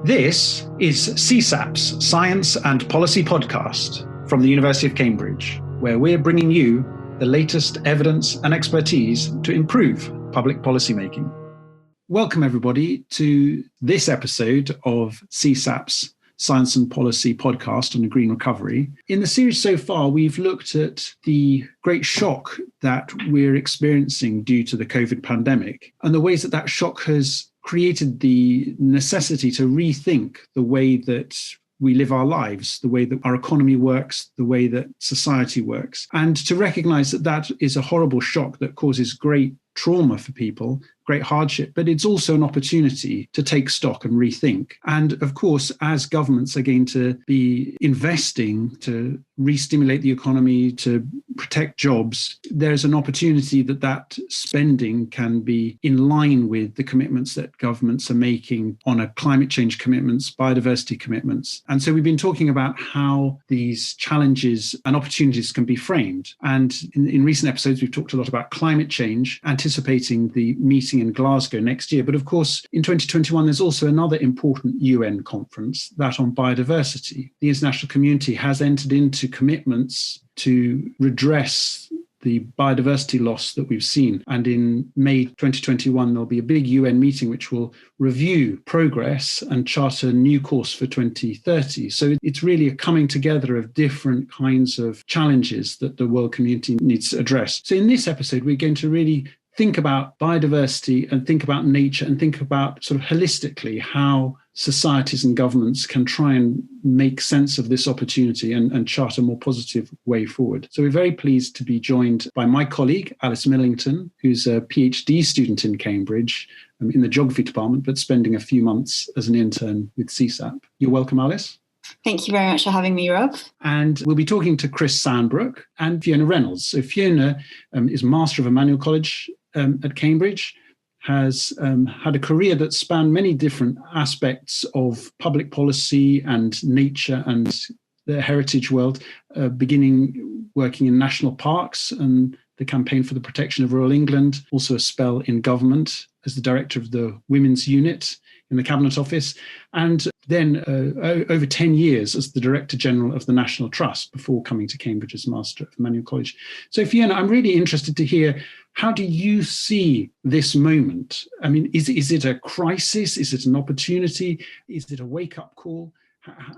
This is CSaP's Science and Policy Podcast from the University of Cambridge, where we're bringing you the latest evidence and expertise to improve public policymaking. Welcome, everybody, to this episode of CSaP's Science and Policy Podcast on the green recovery. In the series so far, we've looked at the great shock that we're experiencing due to the COVID pandemic and the ways that that shock has created the necessity to rethink the way that we live our lives, the way that our economy works, the way that society works, and to recognize that that is a horrible shock that causes great trauma for people, great hardship, but it's also an opportunity to take stock and rethink. And of course, as governments are going to be investing to re-stimulate the economy, to protect jobs, there's an opportunity that that spending can be in line with the commitments that governments are making on a climate change commitments, biodiversity commitments. And so we've been talking about how these challenges and opportunities can be framed. And in recent episodes, we've talked a lot about climate change, anticipating the meeting in Glasgow next year. But of course, in 2021, there's also another important UN conference, that on biodiversity. The international community has entered into commitments to redress the biodiversity loss that we've seen. And in May 2021, there'll be a big UN meeting which will review progress and chart a new course for 2030. So it's really a coming together of different kinds of challenges that the world community needs to address. So in this episode, we're going to really think about biodiversity and think about nature and think about sort of holistically how societies and governments can try and make sense of this opportunity and chart a more positive way forward. So we're very pleased to be joined by my colleague, Alice Millington, who's a PhD student in Cambridge in the geography department, but spending a few months as an intern with CSaP. You're welcome, Alice. Thank you very much for having me, Rob. And we'll be talking to Chris Sandbrook and Fiona Reynolds. So Fiona is Master of Emmanuel College at Cambridge, has had a career that spanned many different aspects of public policy and nature and the heritage world, beginning working in national parks and the campaign for the protection of rural England, also a spell in government as the director of the Women's Unit in the Cabinet Office, and then over 10 years as the Director General of the National Trust before coming to Cambridge as Master of Emmanuel College. So Fiona, I'm really interested to hear, how do you see this moment? I mean, is it a crisis? Is it an opportunity? Is it a wake-up call?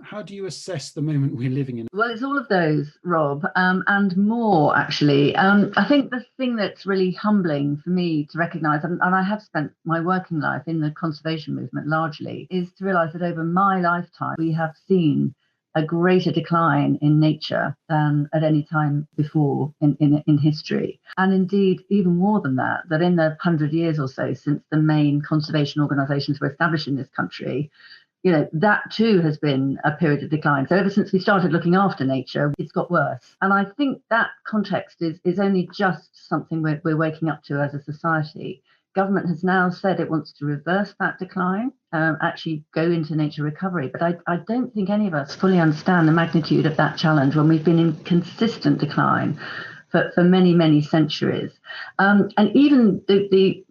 How do you assess the moment we're living in? Well, it's all of those, Rob, and more, actually. I think the thing that's really humbling for me to recognise, and I have spent my working life in the conservation movement largely, is to realise that over my lifetime, we have seen a greater decline in nature than at any time before in history. And indeed, even more than that in the 100 years or so since the main conservation organisations were established in this country, you know, that too has been a period of decline. So ever since we started looking after nature, it's got worse. And I think that context is only just something we're waking up to as a society. Government has now said it wants to reverse that decline, actually go into nature recovery. But I don't think any of us fully understand the magnitude of that challenge when we've been in consistent decline for many, many centuries. And even the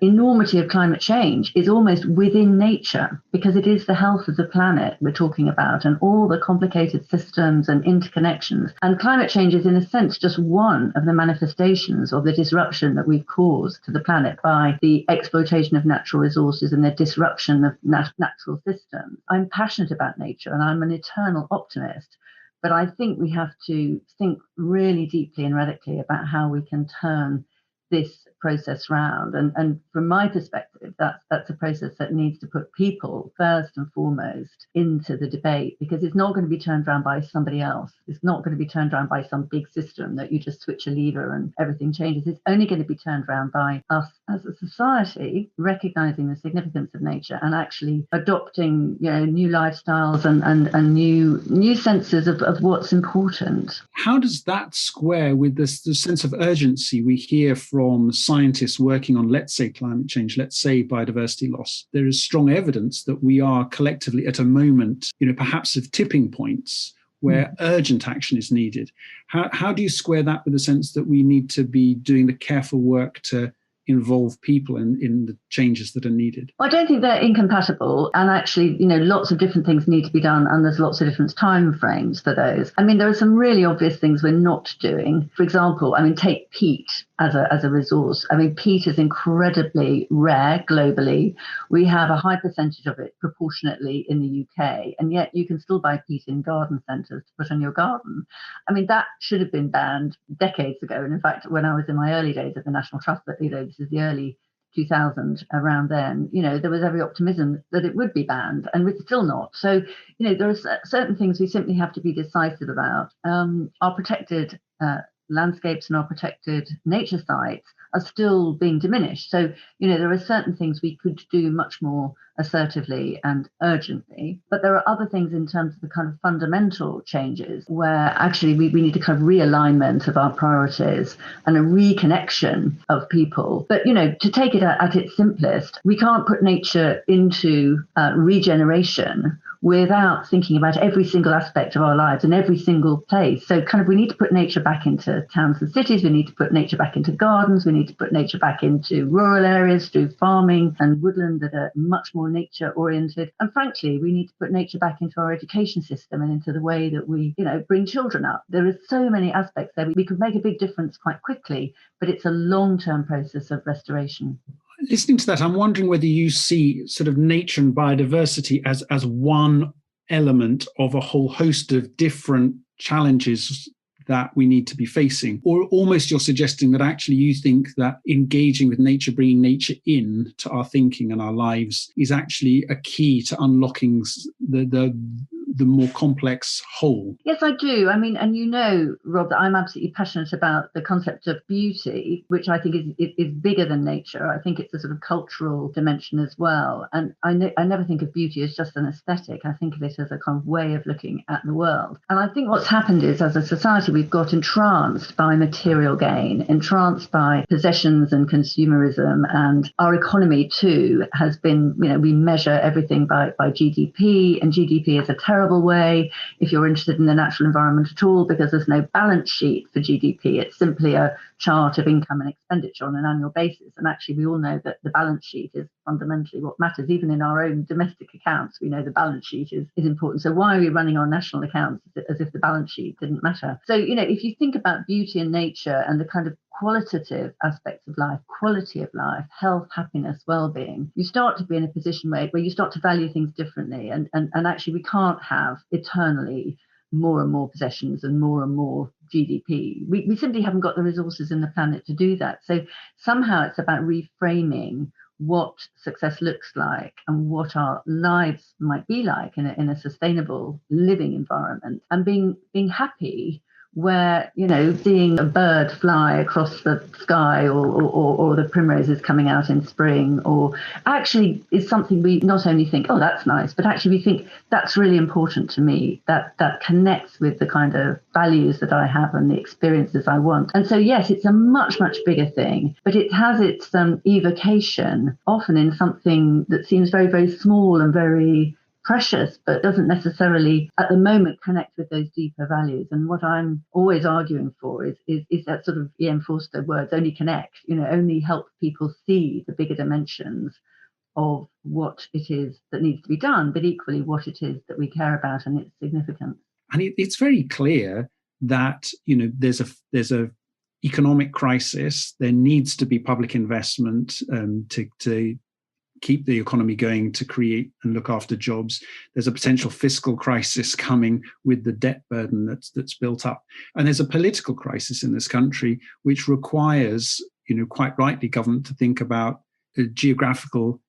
enormity of climate change is almost within nature, because it is the health of the planet we're talking about and all the complicated systems and interconnections. And climate change is, in a sense, just one of the manifestations of the disruption that we've caused to the planet by the exploitation of natural resources and the disruption of natural systems. I'm passionate about nature and I'm an eternal optimist. But I think we have to think really deeply and radically about how we can turn this process round. And from my perspective, that's a process that needs to put people first and foremost into the debate, because it's not going to be turned around by somebody else. It's not going to be turned around by some big system that you just switch a lever and everything changes. It's only going to be turned around by us as a society, recognizing the significance of nature and actually adopting, you know, new lifestyles and new senses of what's important. How does that square with the sense of urgency we hear from scientists working on, let's say, climate change, let's say biodiversity loss? There is strong evidence that we are collectively at a moment, you know, perhaps of tipping points where urgent action is needed. How do you square that with the sense that we need to be doing the careful work to involve people in the changes that are needed? I don't think they're incompatible. And actually, lots of different things need to be done. And there's lots of different time frames for those. I mean, there are some really obvious things we're not doing. For example, take peat as a resource. I mean, peat is incredibly rare globally. We have a high percentage of it proportionately in the UK. And yet you can still buy peat in garden centres to put on your garden. I mean, that should have been banned decades ago. And in fact, when I was in my early days at the National Trust, this is the early 2000, around then, there was every optimism that it would be banned, and it's still not. So, there are certain things we simply have to be decisive about. Our protected landscapes and our protected nature sites are still being diminished. So, there are certain things we could do much more assertively and urgently. But there are other things in terms of the kind of fundamental changes where actually we need a kind of realignment of our priorities and a reconnection of people. But, to take it at its simplest, we can't put nature into regeneration without thinking about every single aspect of our lives and every single place. So we need to put nature back into towns and cities. We need to put nature back into gardens. We need to put nature back into rural areas through farming and woodland that are much more nature oriented. And frankly, we need to put nature back into our education system and into the way that we, bring children up. There are so many aspects there. We could make a big difference quite quickly, but it's a long-term process of restoration. Listening to that, I'm wondering whether you see sort of nature and biodiversity as one element of a whole host of different challenges that we need to be facing, or almost you're suggesting that actually you think that engaging with nature, bringing nature in to our thinking and our lives is actually a key to unlocking the more complex whole. Yes, I do. I mean, and Rob, that I'm absolutely passionate about the concept of beauty, which I think is bigger than nature. I think it's a sort of cultural dimension as well. And I never think of beauty as just an aesthetic. I think of it as a kind of way of looking at the world. And I think what's happened is, as a society, we've got entranced by material gain, entranced by possessions and consumerism. And our economy, too, has been, we measure everything by GDP, and GDP is a terrible way if you're interested in the natural environment at all, because there's no balance sheet for GDP. It's simply a chart of income and expenditure on an annual basis. And actually, we all know that the balance sheet is fundamentally what matters. Even in our own domestic accounts, we know the balance sheet is important. So why are we running our national accounts as if the balance sheet didn't matter? So, if you think about beauty and nature and the kind of qualitative aspects of life, quality of life, health, happiness, well-being, you start to be in a position where you start to value things differently. And actually, we can't have eternally more and more possessions and more GDP. We simply haven't got the resources in the planet to do that. So somehow it's about reframing what success looks like and what our lives might be like in a sustainable living environment, and being happy where, seeing a bird fly across the sky or the primroses coming out in spring, or actually is something we not only think, oh, that's nice, but actually we think that's really important to me, that connects with the kind of values that I have and the experiences I want. And so, yes, it's a much, much bigger thing, but it has its evocation often in something that seems very, very small and very precious, but doesn't necessarily at the moment connect with those deeper values. And what I'm always arguing for is that sort of E.M. Forster words, only connect, only help people see the bigger dimensions of what it is that needs to be done, but equally what it is that we care about and its significance. And it's very clear that, there's a economic crisis. There needs to be public investment to keep the economy going, to create and look after jobs. There's a potential fiscal crisis coming with the debt burden that's built up. And there's a political crisis in this country, which requires, quite rightly, government to think about geographical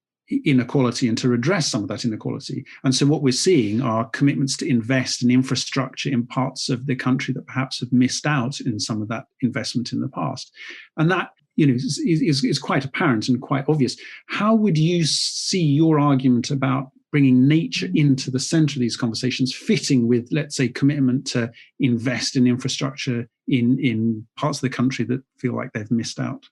inequality and to redress some of that inequality. And so what we're seeing are commitments to invest in infrastructure in parts of the country that perhaps have missed out in some of that investment in the past. And that is quite apparent and quite obvious. How would you see your argument about bringing nature into the center of these conversations fitting with, let's say, commitment to invest in infrastructure in parts of the country that feel like they've missed out?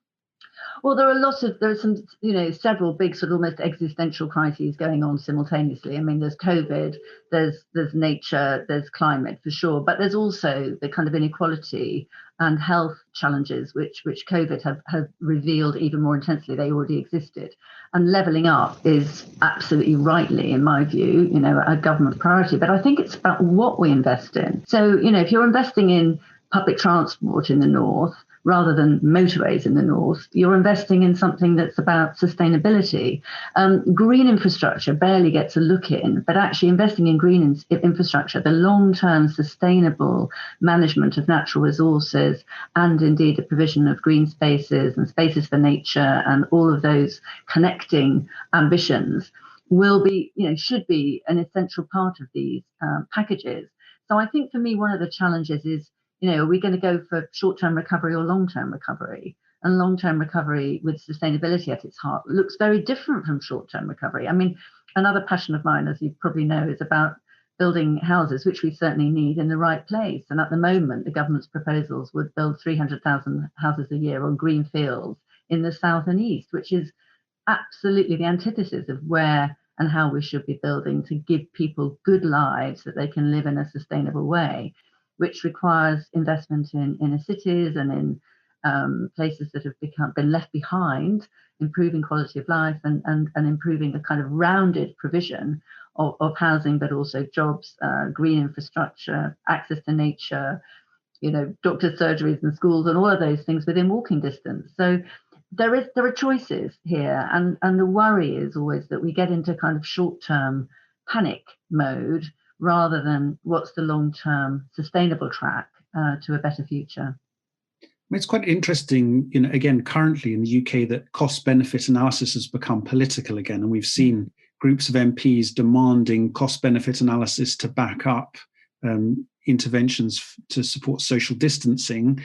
Well, there are some, several big sort of almost existential crises going on simultaneously. I mean, there's COVID, there's nature, there's climate for sure, but there's also the kind of inequality and health challenges which COVID have revealed even more intensely. They already existed. And levelling up is absolutely rightly, in my view, a government priority. But I think it's about what we invest in. So, if you're investing in public transport in the north, rather than motorways in the north, you're investing in something that's about sustainability. Green infrastructure barely gets a look in, but actually investing in green infrastructure, the long-term sustainable management of natural resources, and indeed the provision of green spaces and spaces for nature and all of those connecting ambitions should be an essential part of these packages. So I think for me, one of the challenges is, are we going to go for short-term recovery or long-term recovery? And long-term recovery with sustainability at its heart looks very different from short-term recovery. I mean, another passion of mine, as you probably know, is about building houses, which we certainly need, in the right place. And at the moment, the government's proposals would build 300,000 houses a year on green fields in the south and east, which is absolutely the antithesis of where and how we should be building to give people good lives that they can live in a sustainable way, which requires investment in inner cities and in places that have been left behind, improving quality of life and improving a kind of rounded provision of housing, but also jobs, green infrastructure, access to nature, doctors' surgeries and schools and all of those things within walking distance. So there are choices here, and the worry is always that we get into kind of short-term panic mode rather than what's the long-term sustainable track to a better future. It's quite interesting, again, currently in the UK, that cost-benefit analysis has become political again, and we've seen groups of MPs demanding cost-benefit analysis to back up interventions to support social distancing,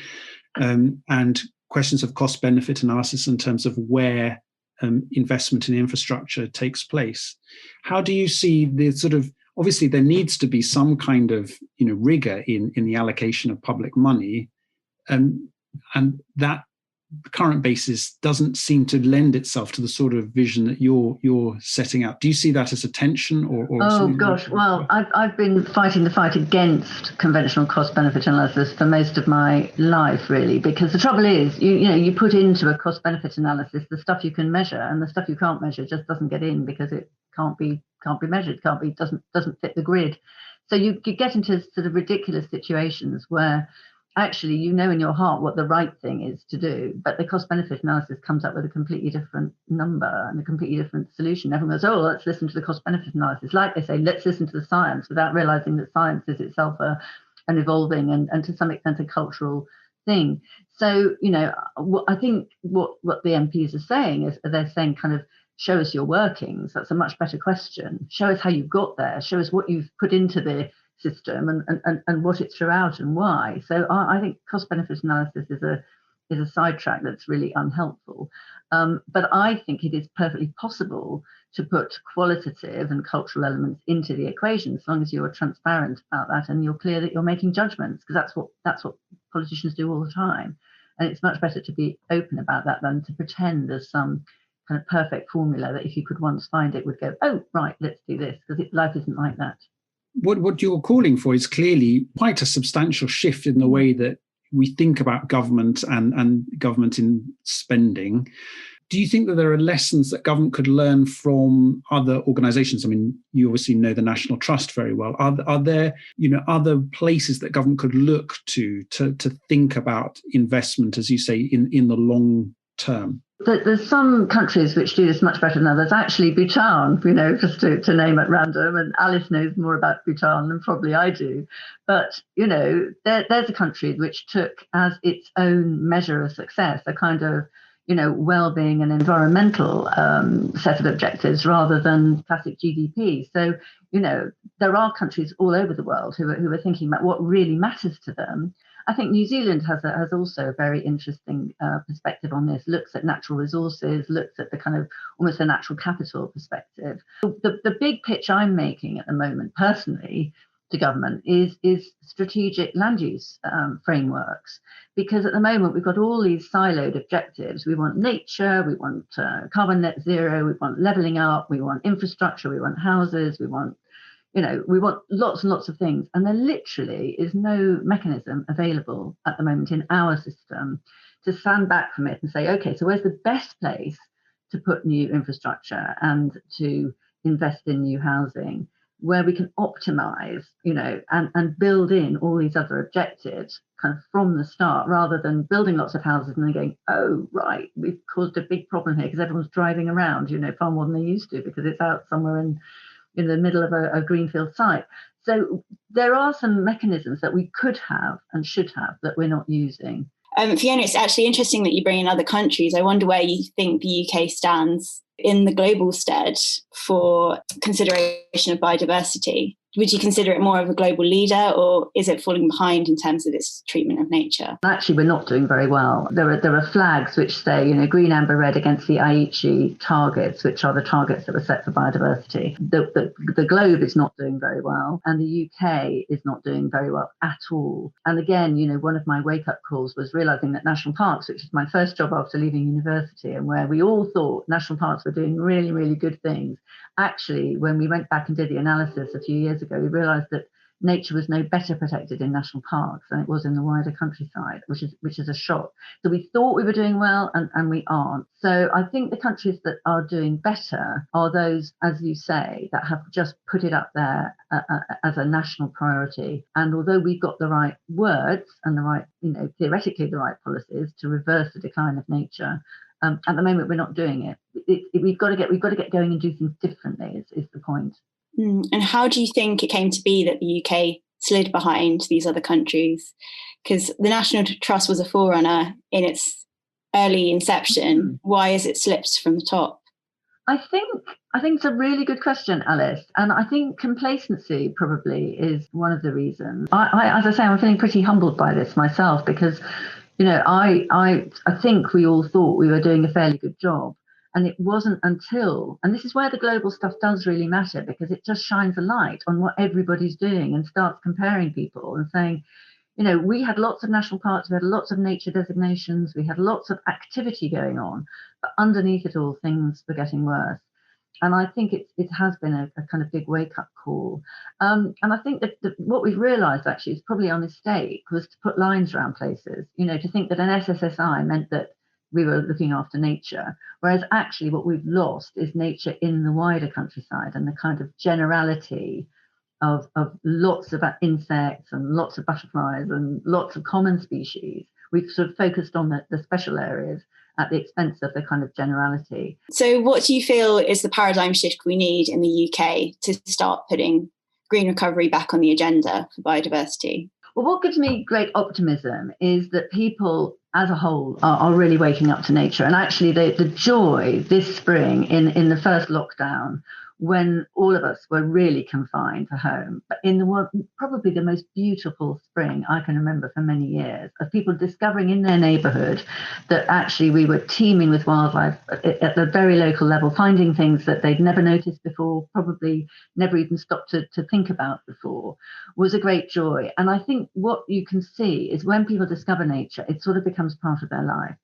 and questions of cost-benefit analysis in terms of where investment in infrastructure takes place. How do you see the sort of, obviously there needs to be some kind of rigor in the allocation of public money, and that current basis doesn't seem to lend itself to the sort of vision that you're setting out. Do you see that as a tension or oh gosh, well, I've been fighting the fight against conventional cost-benefit analysis for most of my life, really, because the trouble is you put into a cost-benefit analysis the stuff you can measure, and the stuff you can't measure just doesn't get in because it can't be measured, doesn't fit the grid. So you get into sort of ridiculous situations where actually in your heart what the right thing is to do, but the cost-benefit analysis comes up with a completely different number and a completely different solution. Everyone goes, oh, let's listen to the cost-benefit analysis. Like they say, let's listen to the science, without realizing that science is itself an evolving and to some extent a cultural thing. So, I think what the MPs are saying is they're saying kind of, show us your workings. That's a much better question. Show us how you got there. Show us what you've put into the system and what it threw out and why. So I think cost-benefit analysis is a sidetrack that's really unhelpful. But I think it is perfectly possible to put qualitative and cultural elements into the equation, as long as you're transparent about that and you're clear that you're making judgments, because that's what politicians do all the time. And it's much better to be open about that than to pretend there's some kind of perfect formula that if you could once find it would go, oh, right, let's do this, because life isn't like that. What you're calling for is clearly quite a substantial shift in the way that we think about government and government in spending. Do you think that there are lessons that government could learn from other organisations? I mean, you obviously know the National Trust very well. Are there other places that government could look to think about investment, as you say, in the long term? There's some countries which do this much better than others. Actually, Bhutan, just to name at random, and Alice knows more about Bhutan than probably I do. But, there's a country which took as its own measure of success a kind of, well-being and environmental set of objectives rather than classic GDP. So, there are countries all over the world who are thinking about what really matters to them. I think New Zealand has also a very interesting perspective on this, looks at natural resources, looks at the kind of almost a natural capital perspective. The big pitch I'm making at the moment, personally, to government is strategic land use frameworks, because at the moment we've got all these siloed objectives. We want nature, we want carbon net zero, we want levelling up, we want infrastructure, we want houses, we want lots and lots of things, and there literally is no mechanism available at the moment in our system to stand back from it and say, okay, so where's the best place to put new infrastructure and to invest in new housing, where we can optimize, and build in all these other objectives kind of from the start, rather than building lots of houses and then going, oh, right, we've caused a big problem here because everyone's driving around, far more than they used to, because it's out somewhere in the middle of a greenfield site. So there are some mechanisms that we could have and should have that we're not using. Fiona, it's actually interesting that you bring in other countries. I wonder where you think the UK stands in the global stead for consideration of biodiversity. Would you consider it more of a global leader, or is it falling behind in terms of its treatment of nature? Actually, we're not doing very well. There are flags which say, green, amber, red against the Aichi targets, which are the targets that were set for biodiversity. The globe is not doing very well, and the UK is not doing very well at all. And again, one of my wake-up calls was realising that national parks, which is my first job after leaving university, and where we all thought national parks were doing really, really good things, actually, when we went back and did the analysis a few years ago, we realised that nature was no better protected in national parks than it was in the wider countryside, which is a shock. So we thought we were doing well, and we aren't. So I think the countries that are doing better are those, as you say, that have just put it up there as a national priority. And although we've got the right words and the right, theoretically the right policies to reverse the decline of nature, at the moment we're not doing it. We've got to get going and do things differently. Is the point. And how do you think it came to be that the UK slid behind these other countries? Because the National Trust was a forerunner in its early inception. Why has it slipped from the top? I think it's a really good question, Alice. And I think complacency probably is one of the reasons. I as I say, I'm feeling pretty humbled by this myself, because, I think we all thought we were doing a fairly good job. And it wasn't until, and this is where the global stuff does really matter, because it just shines a light on what everybody's doing and starts comparing people and saying, we had lots of national parks, we had lots of nature designations, we had lots of activity going on, but underneath it all, things were getting worse. And I think it has been a kind of big wake-up call. And I think that what we've realised actually is probably our mistake was to put lines around places, to think that an SSSI meant that we were looking after nature, whereas actually what we've lost is nature in the wider countryside and the kind of generality of lots of insects and lots of butterflies and lots of common species. We've sort of focused on the special areas at the expense of the kind of generality. So what do you feel is the paradigm shift we need in the UK to start putting green recovery back on the agenda for biodiversity? Well, what gives me great optimism is that people as a whole are really waking up to nature. And actually the joy this spring in the first lockdown, when all of us were really confined to home, but in probably the most beautiful spring I can remember for many years, of people discovering in their neighbourhood that actually we were teeming with wildlife at the very local level, finding things that they'd never noticed before, probably never even stopped to think about before, was a great joy. And I think what you can see is when people discover nature, it sort of becomes part of their life.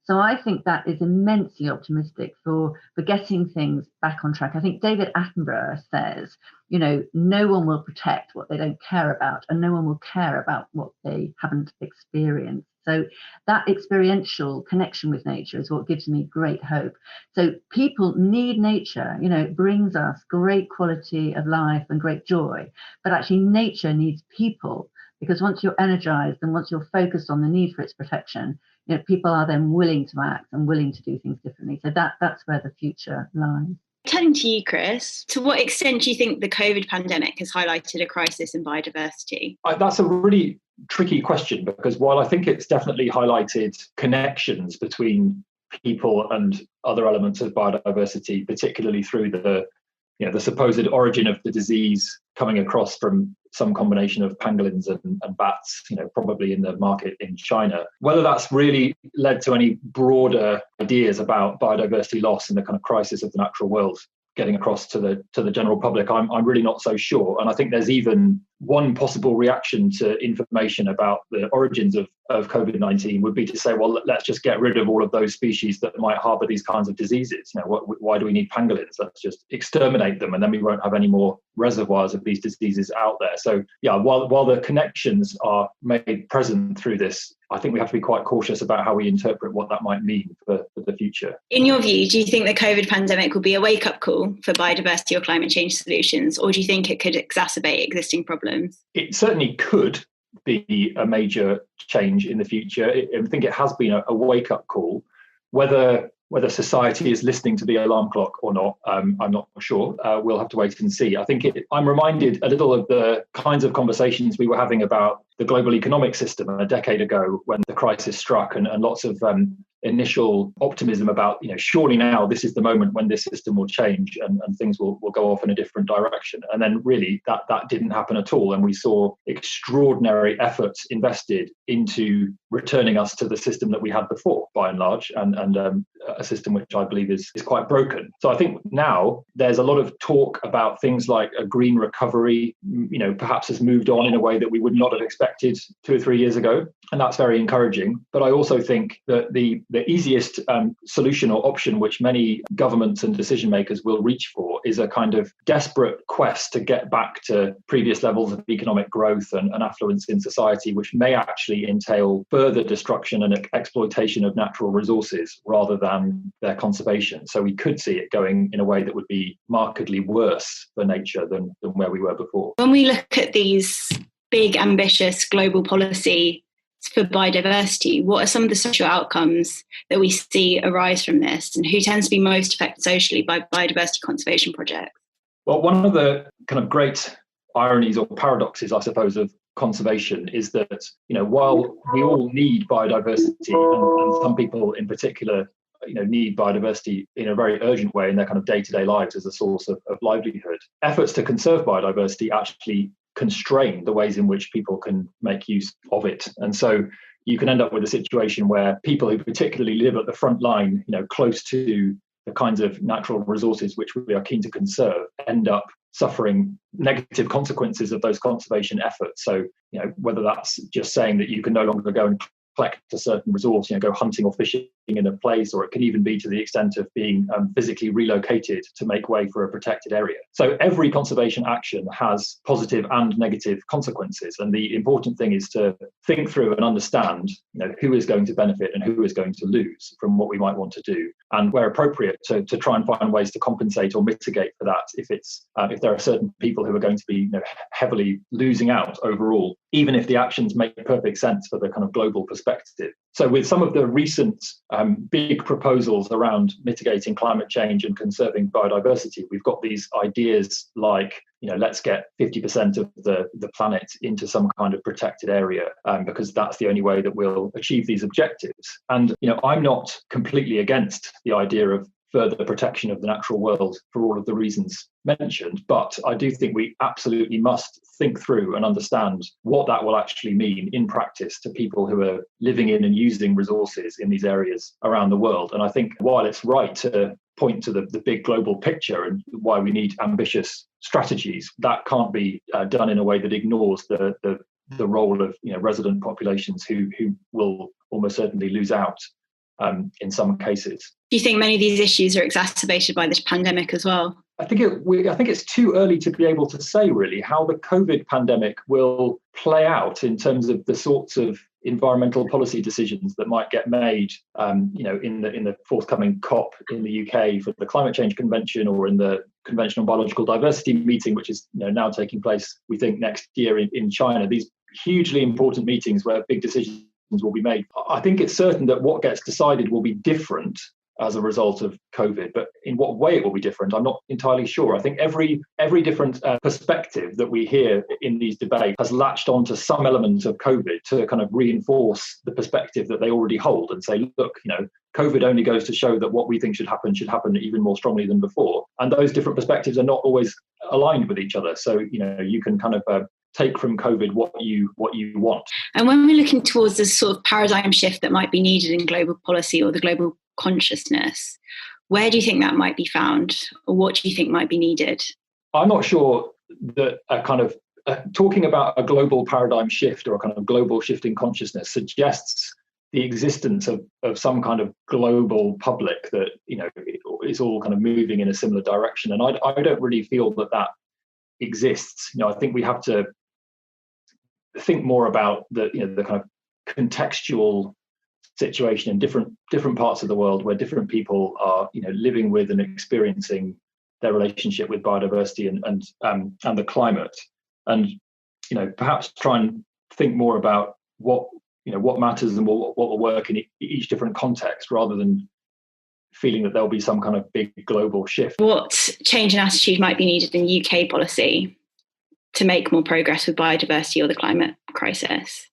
So I think that is immensely optimistic for getting things back on track. I think David Attenborough says, no one will protect what they don't care about, and no one will care about what they haven't experienced. So that experiential connection with nature is what gives me great hope. So people need nature, it brings us great quality of life and great joy, but actually nature needs people, because once you're energized and once you're focused on the need for its protection, people are then willing to act and willing to do things differently. So that's where the future lies. Turning to you, Chris, to what extent do you think the COVID pandemic has highlighted a crisis in biodiversity? That's a really tricky question, because while I think it's definitely highlighted connections between people and other elements of biodiversity, particularly through the supposed origin of the disease coming across from some combination of pangolins and bats, probably in the market in China. Whether that's really led to any broader ideas about biodiversity loss and the kind of crisis of the natural world getting across to the general public, I'm really not so sure. And I think there's even one possible reaction to information about the origins of COVID-19 would be to say, well, let's just get rid of all of those species that might harbour these kinds of diseases. Why do we need pangolins? Let's just exterminate them, and then we won't have any more reservoirs of these diseases out there. So yeah, while the connections are made present through this, I think we have to be quite cautious about how we interpret what that might mean for the future. In your view, do you think the COVID pandemic will be a wake-up call for biodiversity or climate change solutions, or do you think it could exacerbate existing problems? It certainly could be a major change in the future. I think it has been a wake-up call. Whether society is listening to the alarm clock or not, I'm not sure. We'll have to wait and see. I think I'm reminded a little of the kinds of conversations we were having about the global economic system a decade ago when the crisis struck, and lots of initial optimism about, surely now this is the moment when this system will change and things will go off in a different direction. And then really that didn't happen at all. And we saw extraordinary efforts invested into returning us to the system that we had before, by and large, and a system which I believe is quite broken. So I think now there's a lot of talk about things like a green recovery, perhaps has moved on in a way that we would not have expected 2 or 3 years ago. And that's very encouraging. But I also think that the easiest solution or option which many governments and decision makers will reach for is a kind of desperate quest to get back to previous levels of economic growth and affluence in society, which may actually entail further destruction and exploitation of natural resources rather than their conservation. So we could see it going in a way that would be markedly worse for nature than where we were before. When we look at these big, ambitious global policy for biodiversity, what are some of the social outcomes that we see arise from this, and who tends to be most affected socially by biodiversity conservation projects? Well, one of the kind of great ironies or paradoxes, I suppose, of conservation is that, while we all need biodiversity, and some people in particular, need biodiversity in a very urgent way in their kind of day-to-day lives as a source of livelihood, efforts to conserve biodiversity actually constrain the ways in which people can make use of it. And so you can end up with a situation where people who particularly live at the front line, close to the kinds of natural resources which we are keen to conserve, end up suffering negative consequences of those conservation efforts. So, whether that's just saying that you can no longer go and collect a certain resource, go hunting or fishing in a place, or it can even be to the extent of being physically relocated to make way for a protected area. So every conservation action has positive and negative consequences. And the important thing is to think through and understand, who is going to benefit and who is going to lose from what we might want to do. And where appropriate, to try and find ways to compensate or mitigate for that if there are certain people who are going to be heavily losing out overall, even if the actions make perfect sense for the kind of global perspective. So with some of the recent big proposals around mitigating climate change and conserving biodiversity, we've got these ideas like, let's get 50% of the planet into some kind of protected area because that's the only way that we'll achieve these objectives. And, I'm not completely against the idea of further protection of the natural world for all of the reasons mentioned, but I do think we absolutely must think through and understand what that will actually mean in practice to people who are living in and using resources in these areas around the world. And I think while it's right to point to the big global picture and why we need ambitious strategies, that can't be done in a way that ignores the role of resident populations who will almost certainly lose out in some cases. Do you think many of these issues are exacerbated by this pandemic as well? I think it's too early to be able to say really how the COVID pandemic will play out in terms of the sorts of environmental policy decisions that might get made, in the forthcoming COP in the UK for the Climate Change Convention, or in the Convention on Biological Diversity meeting, which is now taking place, we think, next year in China. These hugely important meetings where big decisions will be made. I think it's certain that what gets decided will be different as a result of COVID, but in what way it will be different, I'm not entirely sure. I think every different perspective that we hear in these debates has latched onto some element of COVID to kind of reinforce the perspective that they already hold and say, look, COVID only goes to show that what we think should happen even more strongly than before. And those different perspectives are not always aligned with each other. So, you can kind of take from COVID what you want. And when we're looking towards this sort of paradigm shift that might be needed in global policy or the global consciousness, where do you think that might be found, or what do you think might be needed? I'm not sure that a kind of talking about a global paradigm shift or a kind of global shift in consciousness suggests the existence of some kind of global public that, you know, is all kind of moving in a similar direction. And I don't really feel that exists. You know, I think we have to think more about the kind of contextual situation in different parts of the world where different people are, you know, living with and experiencing their relationship with biodiversity and the climate, and, you know, perhaps try and think more about what matters and what will work in each different context, rather than feeling that there'll be some kind of big global shift. What change in attitude might be needed in UK policy to make more progress with biodiversity or the climate crisis?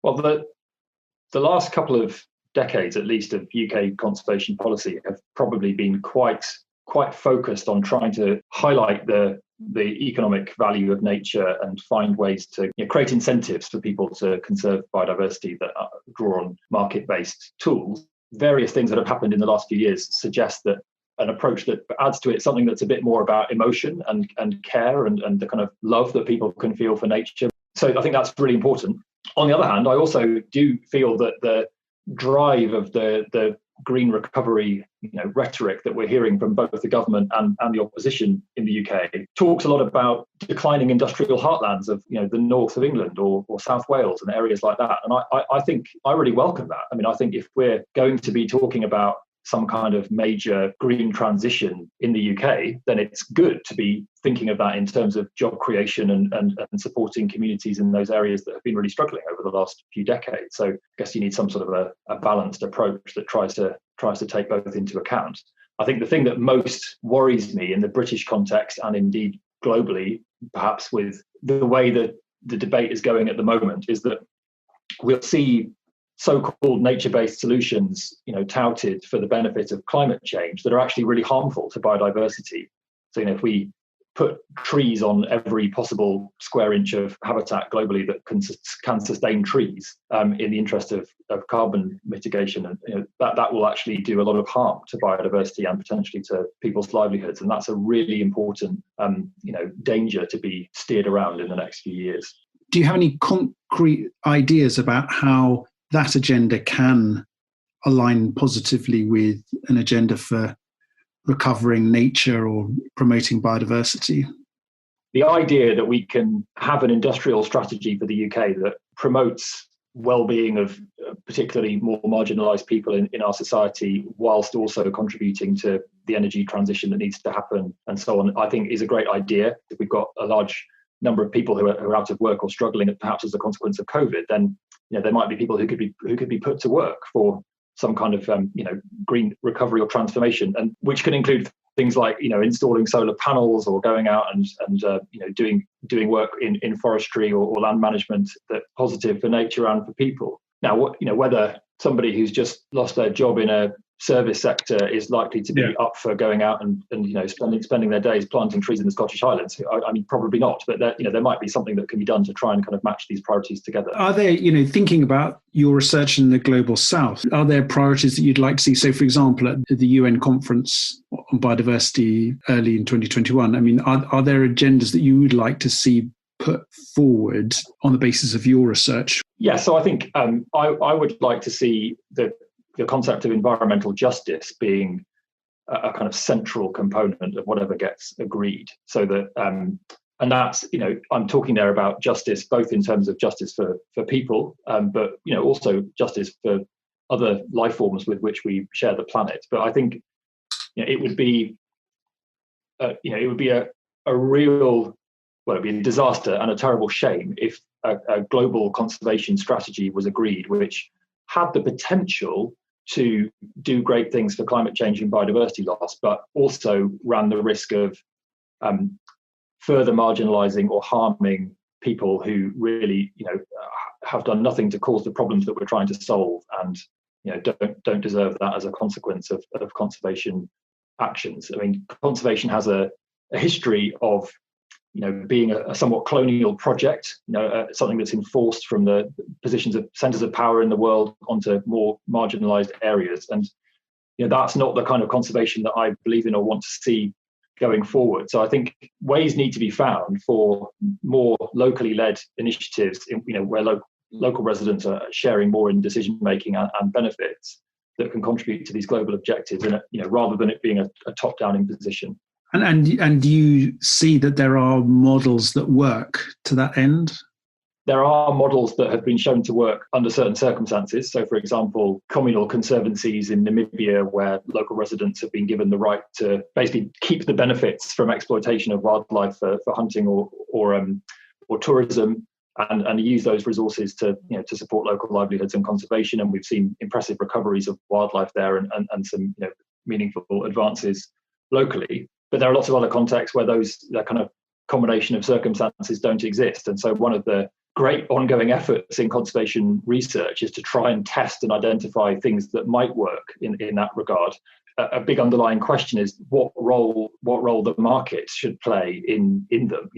Well, the last couple of decades, at least, of UK conservation policy have probably been quite focused on trying to highlight the economic value of nature and find ways to, you know, create incentives for people to conserve biodiversity that draw on market-based tools. Various things that have happened in the last few years suggest that an approach that adds to it something that's a bit more about emotion and care and the kind of love that people can feel for nature. So I think that's really important. On the other hand, I also do feel that the drive of the green recovery, you know, rhetoric that we're hearing from both the government and the opposition in the UK talks a lot about declining industrial heartlands of, you know, the north of England or South Wales and areas like that. And I think I really welcome that. I mean, I think if we're going to be talking about some kind of major green transition in the UK, then it's good to be thinking of that in terms of job creation and supporting communities in those areas that have been really struggling over the last few decades. So I guess you need some sort of a balanced approach that tries to take both into account. I think the thing that most worries me in the British context, and indeed globally, perhaps with the way that the debate is going at the moment, is that we'll see so-called nature-based solutions, you know, touted for the benefit of climate change that are actually really harmful to biodiversity. So, you know, if we put trees on every possible square inch of habitat globally that can sustain trees in the interest of carbon mitigation, and, you know, that will actually do a lot of harm to biodiversity and potentially to people's livelihoods. And that's a really important, you know, danger to be steered around in the next few years. Do you have any concrete ideas about how that agenda can align positively with an agenda for recovering nature or promoting biodiversity? The idea that we can have an industrial strategy for the UK that promotes well-being of particularly more marginalised people in our society, whilst also contributing to the energy transition that needs to happen and so on, I think is a great idea. If we've got a large number of people who are out of work or struggling, perhaps as a consequence of COVID, then, you know, there might be people who could be put to work for some kind of you know, green recovery or transformation, and which can include things like, you know, installing solar panels or going out and you know, doing work in forestry or land management that's positive for nature and for people. Now, you know, whether somebody who's just lost their job in a service sector is likely to be up for going out and you know, spending their days planting trees in the Scottish Highlands, I mean, probably not, but there, you know, there might be something that can be done to try and kind of match these priorities together. Are there, you know, thinking about your research in the Global South, are there priorities that you'd like to see? So, for example, at the UN conference on biodiversity early in 2021, I mean, are there agendas that you would like to see put forward on the basis of your research? Yeah, so I think I would like to see the concept of environmental justice being a kind of central component of whatever gets agreed. So that, and that's, you know, I'm talking there about justice, both in terms of justice for people, but, you know, also justice for other life forms with which we share the planet. But I think, you know, it would be, you know, it would be a real, well, it'd be a disaster and a terrible shame if a global conservation strategy was agreed, which had the potential to do great things for climate change and biodiversity loss, but also ran the risk of further marginalising or harming people who really, you know, have done nothing to cause the problems that we're trying to solve, and, you know, don't deserve that as a consequence of conservation actions. I mean, conservation has a history of, you know, being a somewhat colonial project, you know, something that's enforced from the positions of centres of power in the world onto more marginalised areas. And, you know, that's not the kind of conservation that I believe in or want to see going forward. So I think ways need to be found for more locally led initiatives, where local residents are sharing more in decision making and benefits that can contribute to these global objectives, and rather than it being a top-down imposition. And do you see that there are models that work to that end? There are models that have been shown to work under certain circumstances. So, for example, communal conservancies in Namibia, where local residents have been given the right to basically keep the benefits from exploitation of wildlife for hunting or tourism, and use those resources to support local livelihoods and conservation. And we've seen impressive recoveries of wildlife there and some meaningful advances locally. But there are lots of other contexts where that kind of combination of circumstances don't exist. And so one of the great ongoing efforts in conservation research is to try and test and identify things that might work in that regard. A big underlying question is what role the market should play in them.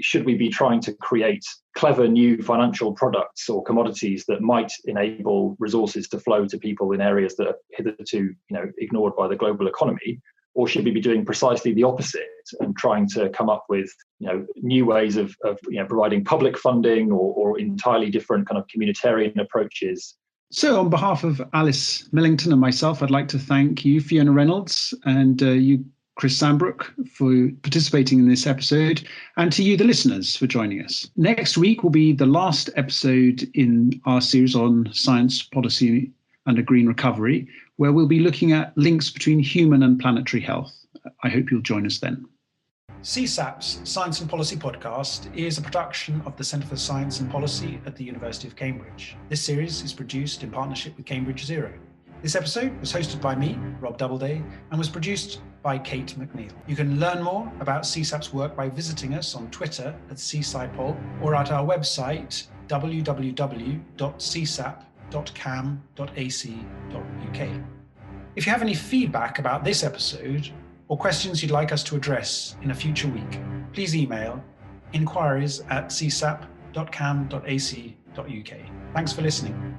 Should we be trying to create clever new financial products or commodities that might enable resources to flow to people in areas that are hitherto ignored by the global economy? Or should we be doing precisely the opposite and trying to come up with new ways of providing public funding or entirely different kind of communitarian approaches? So on behalf of Alice Millington and myself, I'd like to thank you, Fiona Reynolds, and you, Chris Sandbrook, for participating in this episode, and to you, the listeners, for joining us. Next week will be the last episode in our series on science, policy and a green recovery, where we'll be looking at links between human and planetary health. I hope you'll join us then. CSaP's Science and Policy podcast is a production of the Centre for Science and Policy at the University of Cambridge. This series is produced in partnership with Cambridge Zero. This episode was hosted by me, Rob Doubleday, and was produced by Kate McNeil. You can learn more about CSaP's work by visiting us on Twitter at CSciPol or at our website www.csap.cam.ac.uk. If you have any feedback about this episode or questions you'd like us to address in a future week, please email inquiries@csap.cam.ac.uk. Thanks for listening.